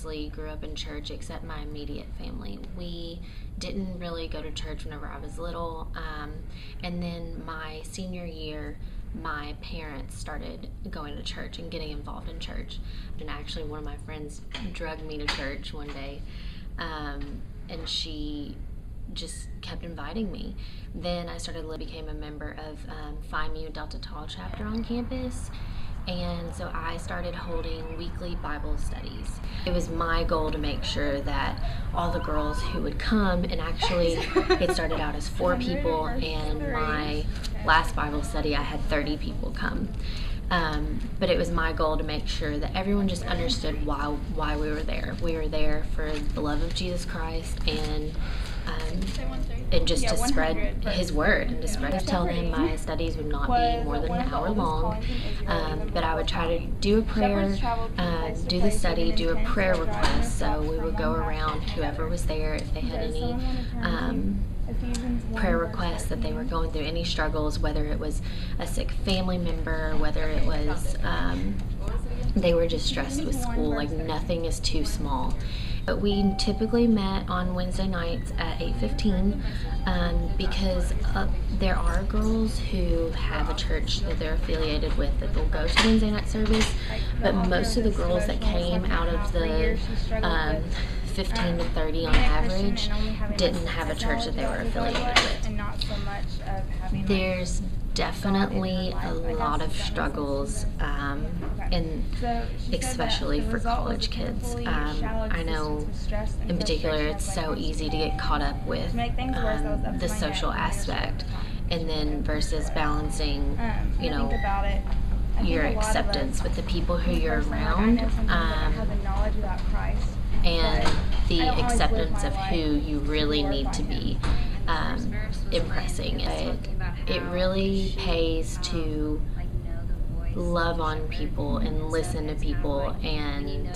honestly grew up in church except my immediate family. We didn't really go to church whenever I was little. And then my senior year, my parents started going to church and getting involved in church. And actually one of my friends drugged me to church one day, and she just kept inviting me. Then I became a member of Phi Mu Delta Tau chapter on campus. And so I started holding weekly Bible studies. It was my goal to make sure that all the girls who would come, and actually it started out as 4 people, and my last Bible study I had 30 people come. But it was my goal to make sure that everyone just understood why we were there. We were there for the love of Jesus Christ, and just to spread His word, and to tell them my studies would not be more than an hour long, but I would try to do a prayer, do the study, do a prayer request. So we would go around, whoever was there, if they had any prayer requests that they were going through, any struggles, whether it was a sick family member, whether it was they were just stressed with school, like nothing is too small. But we typically met on Wednesday nights at 8:15 because there are girls who have a church that they're affiliated with that they'll go to Wednesday night service, but most of the girls that came out of the 15 to 30 on average didn't have a church that they were affiliated with. There's definitely a lot of struggles, and especially for college kids. I know in particular it's so easy to get caught up with the social aspect, and then versus balancing, your acceptance with the people who you're around, and the acceptance of who you really need to be impressing. It really pays to love on people and listen to people, and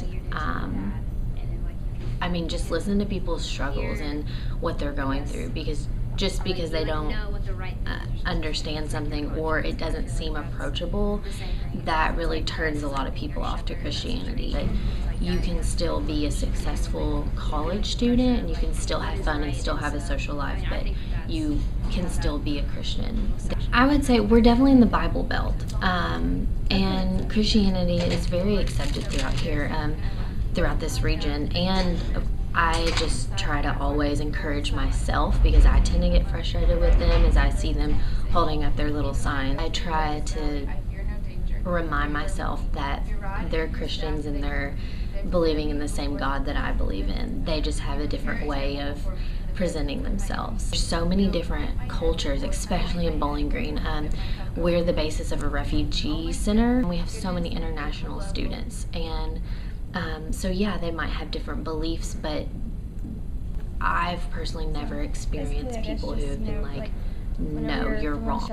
just listen to people's struggles and what they're going through, because just because they don't understand something or it doesn't seem approachable, that really turns a lot of people off to Christianity. But you can still be a successful college student, and you can still have fun and still have a social life, but you can still be a Christian. I would say we're definitely in the Bible Belt, and Christianity is very accepted throughout here, throughout this region, and I just try to always encourage myself, because I tend to get frustrated with them as I see them holding up their little sign. I try to remind myself that they're Christians and they're believing in the same God that I believe in. They just have a different way of presenting themselves. There's so many different cultures, especially in Bowling Green. We're the basis of a refugee center. We have so many international students, and so yeah, they might have different beliefs, but I've personally never experienced people who have been like, no, you're wrong.